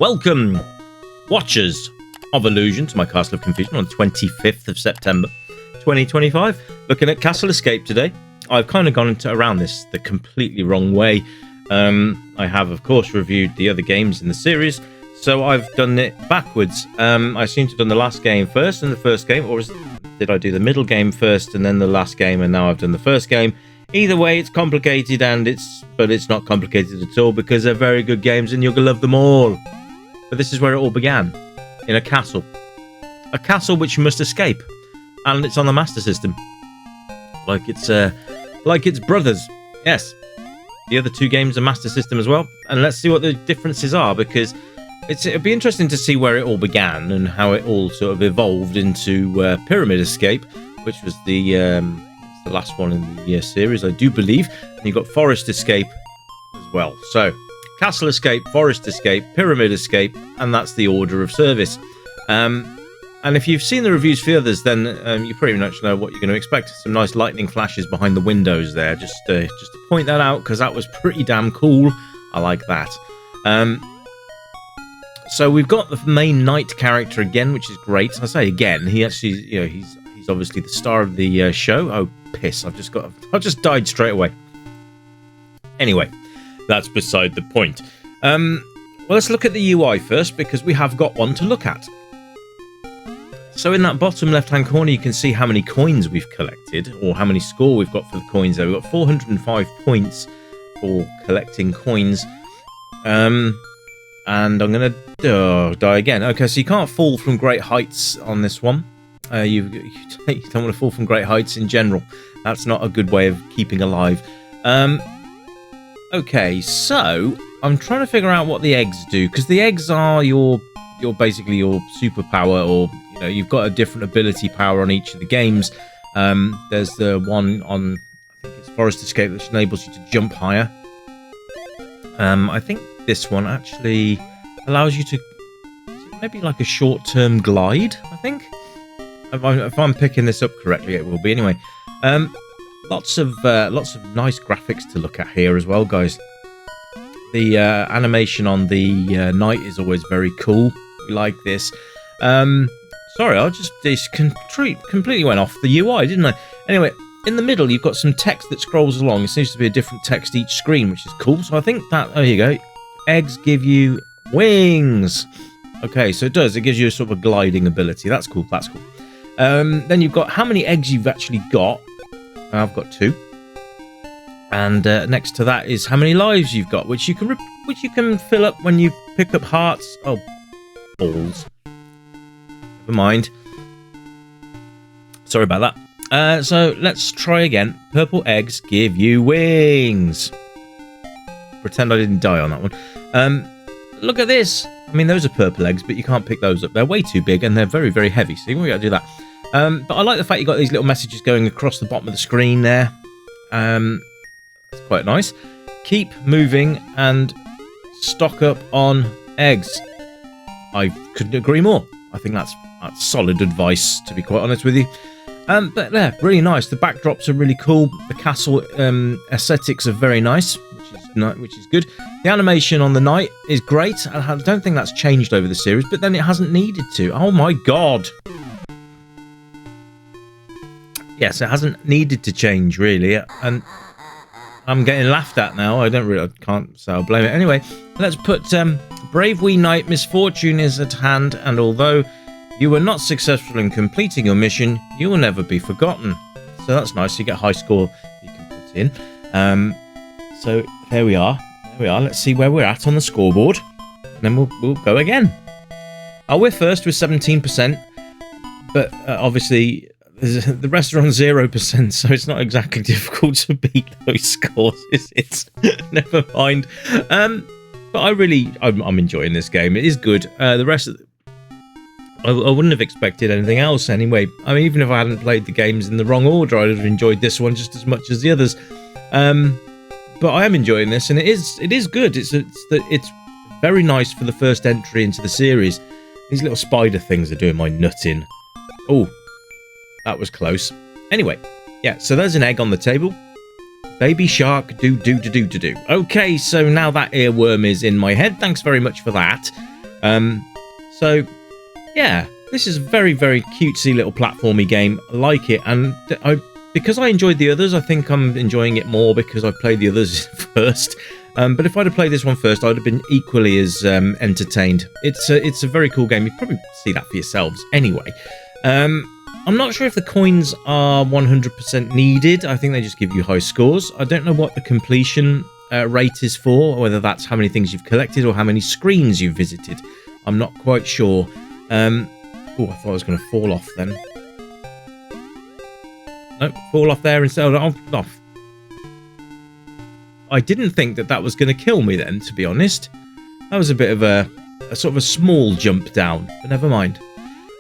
Welcome, watchers of Illusion, to my Castle of Confusion on the 25th of September 2025. Looking at Castle Escape today. I've kind of gone around this the completely wrong way. I have, of course, reviewed the other games in the series, so I've done it backwards. I seem to have done the last game first and the first game, or did I do the middle game first and then the last game, and now I've done the first game? Either way, it's complicated, but it's not complicated at all because they're very good games and you're gonna love them all. But this is where it all began, in a castle which you must escape, and it's on the Master System, like its brothers. Yes, the other two games are Master System as well, and let's see what the differences are, because it'd be interesting to see where it all began and how it all sort of evolved into Pyramid Escape, which was the last one in the series, I do believe. And you've got Forest Escape as well. So Castle Escape, Forest Escape, Pyramid Escape, and that's the order of service. And if you've seen the reviews for the others, then you pretty much know what you're going to expect. Some nice lightning flashes behind the windows there, just to point that out, because that was pretty damn cool. I like that. So we've got the main knight character again, which is great. I say again, he actually, he's obviously the star of the show. Oh piss! I've just died straight away. Anyway, that's beside the point. Well, let's look at the UI first, because we have got one to look at. So in that bottom left-hand corner, you can see how many coins we've collected, or how many score we've got for the coins there. We've got 405 points for collecting coins. And I'm going to die again. Okay, so you can't fall from great heights on this one. You don't want to fall from great heights in general. That's not a good way of keeping alive. Okay, so I'm trying to figure out what the eggs do, because the eggs are your basically your superpower, or you've got a different ability power on each of the games. There's the one on, I think it's Forest Escape, which enables you to jump higher. I think this one actually allows you to maybe like a short-term glide, I think. If I'm picking this up correctly, it will be. Anyway, lots of nice graphics to look at here as well, guys. The animation on the knight is always very cool. We like this. Sorry, this completely went off the UI, didn't I? Anyway, in the middle, you've got some text that scrolls along. It seems to be a different text each screen, which is cool. So I think that, there you go. Eggs give you wings. Okay, so it does. It gives you a sort of a gliding ability. That's cool. That's cool. Then you've got how many eggs you've actually got. I've got 2. And next to that is how many lives you've got, which you can fill up when you pick up hearts. Oh, balls. Never mind. Sorry about that. So let's try again. Purple eggs give you wings. Pretend I didn't die on that one. Look at this. I mean, those are purple eggs, but you can't pick those up. They're way too big and they're very, very heavy. So you won't be able to do that. But I like the fact you got these little messages going across the bottom of the screen there. It's quite nice. Keep moving and stock up on eggs. I couldn't agree more. I think that's solid advice, to be quite honest with you. But yeah, really nice. The backdrops are really cool. The castle aesthetics are very nice, which is good. The animation on the knight is great. I don't think that's changed over the series, but then it hasn't needed to. Oh my god. Yes, it hasn't needed to change, really. And I'm getting laughed at now. I can't say I'll blame it. Anyway, let's put brave wee knight, misfortune is at hand, and although you were not successful in completing your mission, you will never be forgotten. So that's nice. You get a high score you can put in. So there we are. Let's see where we're at on the scoreboard, and then we'll go again. We're first with 17%, but obviously the rest are on 0%, so it's not exactly difficult to beat those scores, is it? Never mind. But I'm enjoying this game. It is good. The rest of I wouldn't have expected anything else anyway. I mean, even if I hadn't played the games in the wrong order, I'd have enjoyed this one just as much as the others. But I am enjoying this, and it is good. It's very nice for the first entry into the series. These little spider things are doing my nut in. Oh, that was close. Anyway, yeah. So there's an egg on the table. Baby shark, do. Okay, so now that earworm is in my head. Thanks very much for that. So yeah, this is a very, very cutesy little platformy game. I like it, and because I enjoyed the others, I think I'm enjoying it more because I played the others first. But if I'd have played this one first, I'd have been equally as entertained. It's a very cool game. You probably see that for yourselves anyway. I'm not sure if the coins are 100% needed. I think they just give you high scores. I don't know what the completion rate is for, or whether that's how many things you've collected or how many screens you've visited. I'm not quite sure. Oh, I thought I was going to fall off then. Nope, fall off there instead. Off. I didn't think that was going to kill me then, to be honest. That was a bit of a sort of a small jump down, but never mind.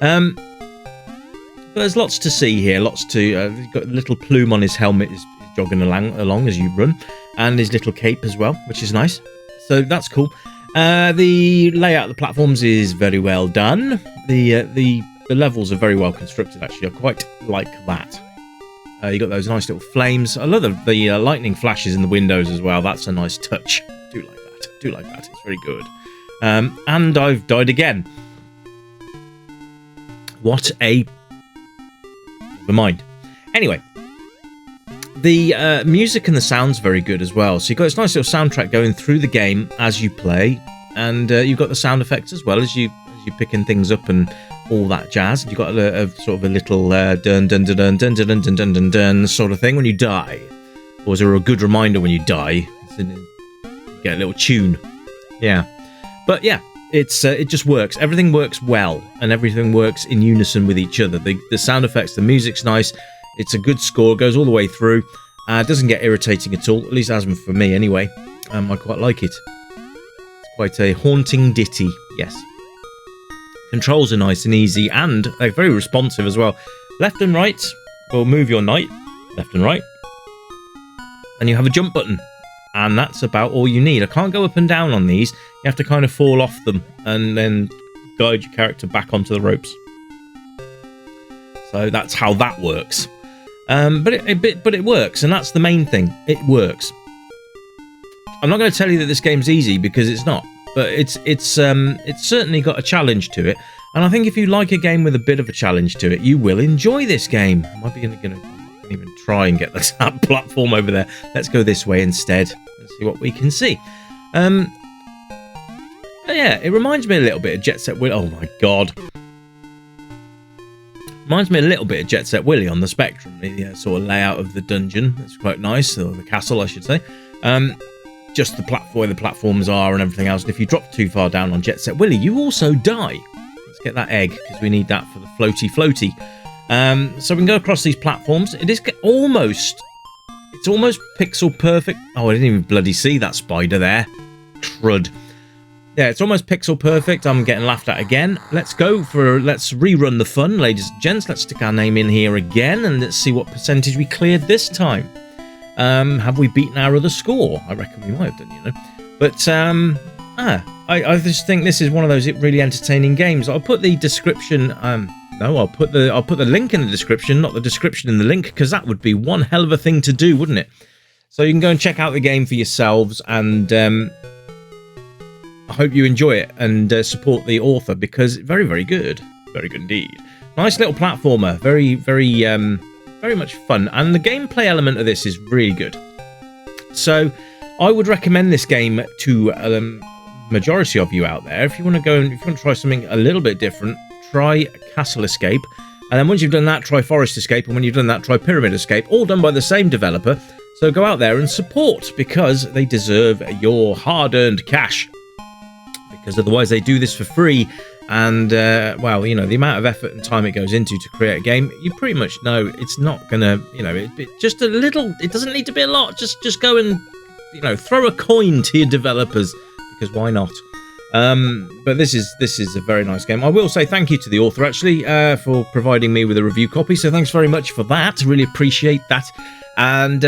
But there's lots to see here. Lots to. He's got a little plume on his helmet. Is jogging along as you run, and his little cape as well, which is nice. So that's cool. The layout of the platforms is very well done. The levels are very well constructed. Actually, I quite like that. You got those nice little flames. I love the lightning flashes in the windows as well. That's a nice touch. Do like that. Do like that. It's very good. And I've died again. What a... Never mind. Anyway. The music and the sound's very good as well. So you've got this nice little soundtrack going through the game as you play. And you've got the sound effects as well as you're picking things up and all that jazz. You've got a sort of a little dun dun dun dun dun dun dun dun dun dun sort of thing when you die. Or is there a good reminder when you die? You get a little tune. Yeah. But yeah, it just works. Everything works well, and everything works in unison with each other. The sound effects, the music's nice. It's a good score, goes all the way through. It doesn't get irritating at all. At least it hasn't for me anyway. I quite like it. It's quite a haunting ditty, yes. Controls are nice and easy, and they're very responsive as well. Left and right will move your knight, left and right. And you have a jump button. And that's about all you need. I can't go up and down on these. You have to kind of fall off them and then guide your character back onto the ropes. So that's how that works. But it works, and that's the main thing. It works. I'm not going to tell you that this game's easy because it's not, but it's certainly got a challenge to it. And I think if you like a game with a bit of a challenge to it, you will enjoy this game. I might be going to even try and get that platform over there. Let's go this way instead and see what we can see. Yeah, it reminds me a little bit of Jet Set Willy. Oh my god. Reminds me a little bit of Jet Set Willy on the Spectrum. The sort of layout of the dungeon. It's quite nice, or the castle, I should say. Just the platform, where the platforms are and everything else. And if you drop too far down on Jet Set Willy, you also die. Let's get that egg, because we need that for the floaty. So we can go across these platforms. It's almost pixel perfect. Oh, I didn't even bloody see that spider there. Crud. Yeah, it's almost pixel perfect. I'm getting laughed at again. Let's rerun the fun, ladies and gents. Let's stick our name in here again, and let's see what percentage we cleared this time. Have we beaten our other score? I reckon we might have done, you know. But I just think this is one of those really entertaining games. I'll put the description. No, I'll put the link in the description, not the description in the link, because that would be one hell of a thing to do, wouldn't it? So you can go and check out the game for yourselves, and I hope you enjoy it and support the author, because very, very good indeed. Nice little platformer, very, very much fun, and the gameplay element of this is really good. So I would recommend this game to majority of you out there. If you want to try something a little bit different, try Castle Escape, and then once you've done that, try Forest Escape, and when you've done that, try Pyramid Escape, all done by the same developer. So go out there and support, because they deserve your hard-earned cash, because otherwise they do this for free. And well, you know, the amount of effort and time it goes into to create a game, you pretty much know it's not gonna, you know, it just a little, it doesn't need to be a lot. Just go and, you know, throw a coin to your developers, because why not? But this is a very nice game. I will say thank you to the author, actually, for providing me with a review copy. So thanks very much for that. Really appreciate that. And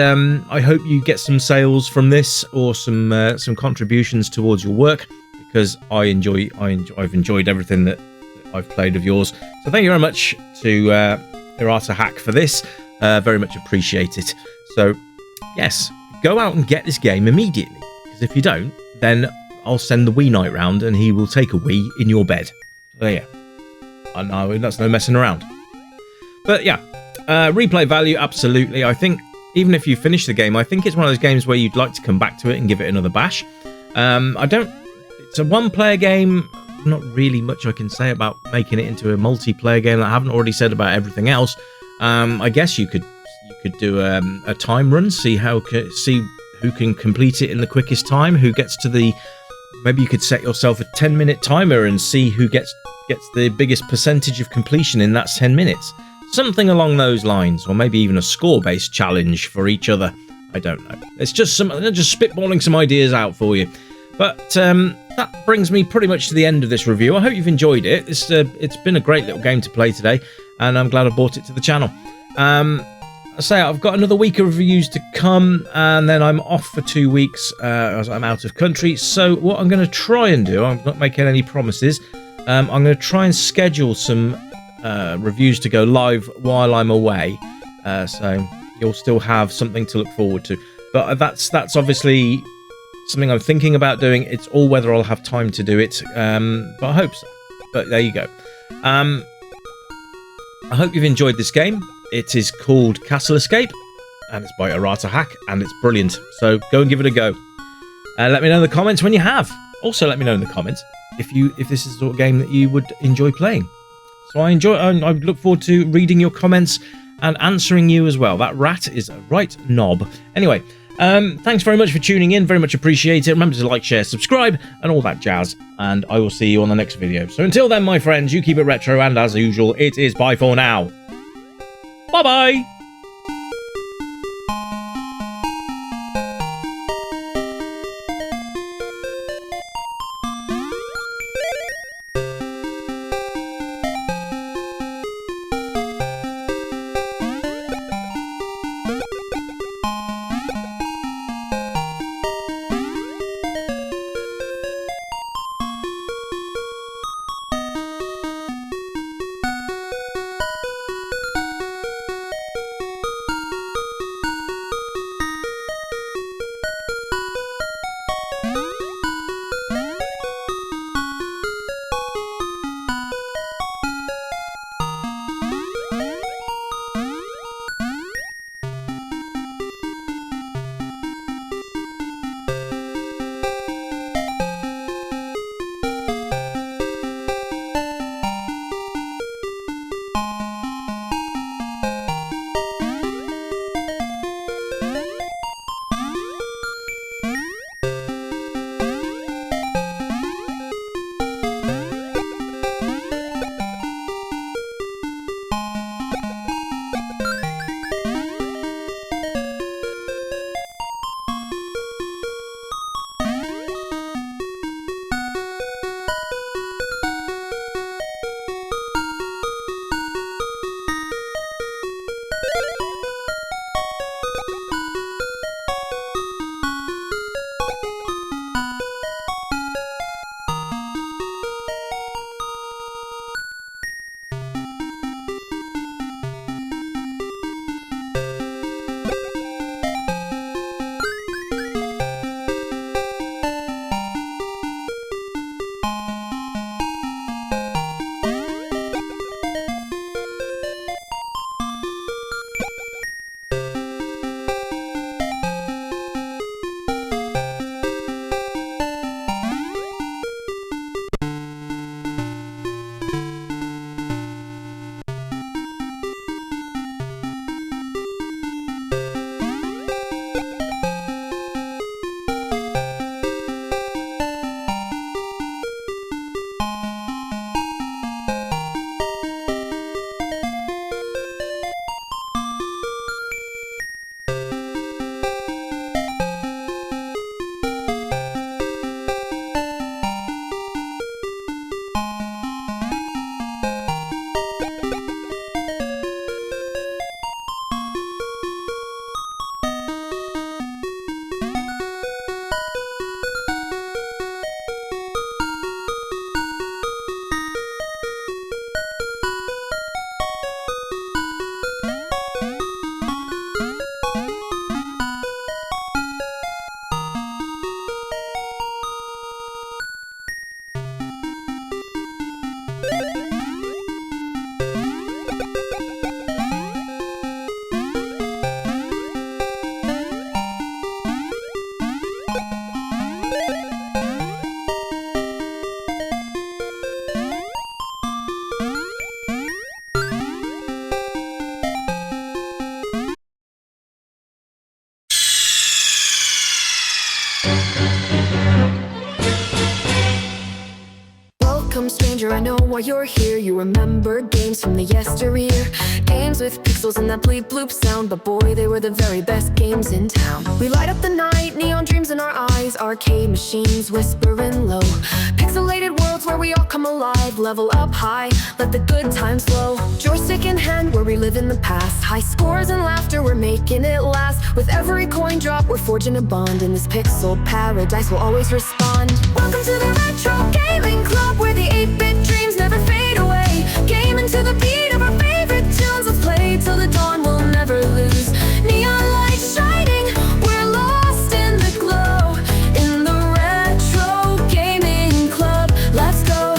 I hope you get some sales from this, or some contributions towards your work, because I've enjoyed everything that I've played of yours. So thank you very much to Hirata Hack for this. Very much appreciate it. So yes, go out and get this game immediately, because if you don't, then I'll send the Wii night round and he will take a Wii in your bed. So yeah, I know that's no messing around. But yeah, replay value, absolutely. I think even if you finish the game, I think it's one of those games where you'd like to come back to it and give it another bash. It's a one-player game. Not really much I can say about making it into a multiplayer game that I haven't already said about everything else. I guess you could do a time run, see who can complete it in the quickest time, who gets to the... Maybe you could set yourself a 10-minute timer and see who gets the biggest percentage of completion in that 10 minutes. Something along those lines, or maybe even a score-based challenge for each other. I don't know. It's just spitballing some ideas out for you. But that brings me pretty much to the end of this review. I hope you've enjoyed it. It's been a great little game to play today, and I'm glad I brought it to the channel. I say I've got another week of reviews to come, and then I'm off for 2 weeks as I'm out of country. So what I'm going to try and do, I'm not making any promises, I'm going to try and schedule some reviews to go live while I'm away, so you'll still have something to look forward to. But that's obviously something I'm thinking about doing. It's all whether I'll have time to do it, but I hope so. But there you go. I hope you've enjoyed this game. It is called Castle Escape, and it's by Arata Hack, and it's brilliant. So go and give it a go. Let me know in the comments when you have. Also, let me know in the comments if this is the sort of game that you would enjoy playing. So I look forward to reading your comments and answering you as well. That rat is a right knob. Anyway, thanks very much for tuning in. Very much appreciate it. Remember to like, share, subscribe, and all that jazz. And I will see you on the next video. So until then, my friends, you keep it retro, and as usual, it is bye for now. Bye-bye! stranger, I know why you're here. You remember games from the yesteryear, games with pixels and that bleep bloop sound, but boy, they were the very best games in town. We light up the night, neon dreams in our eyes, arcade machines whispering low, pixelated worlds where we all come alive, level up high, let the good times flow. Joystick in hand, we're reliving the past, high scores and laughter, we're making it last. With every coin drop, we're forging a bond, in this pixel paradise we'll always respond. Welcome to the Retro Gaming Club, where the 8-bit dreams never fade away. Gaming to the beat of our favorite tunes, let's play till the dawn, we'll never lose. Neon lights shining, we're lost in the glow, in the Retro Gaming Club. Let's go,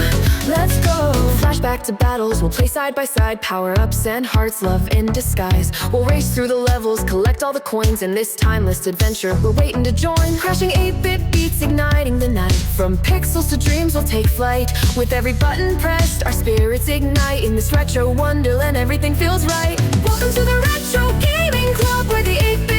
let's go. Flashback to battles, we'll play side by side, power-ups and hearts, love in disguise. We'll race through the levels, collect all the coins, in this timeless adventure we're waiting to join. Crashing 8-bit beats, igniting the night, from pixels to dreams we'll take flight. With every button pressed, our spirits ignite, in this retro wonderland everything feels right. Welcome to the Retro Gaming Club, where the 8-bit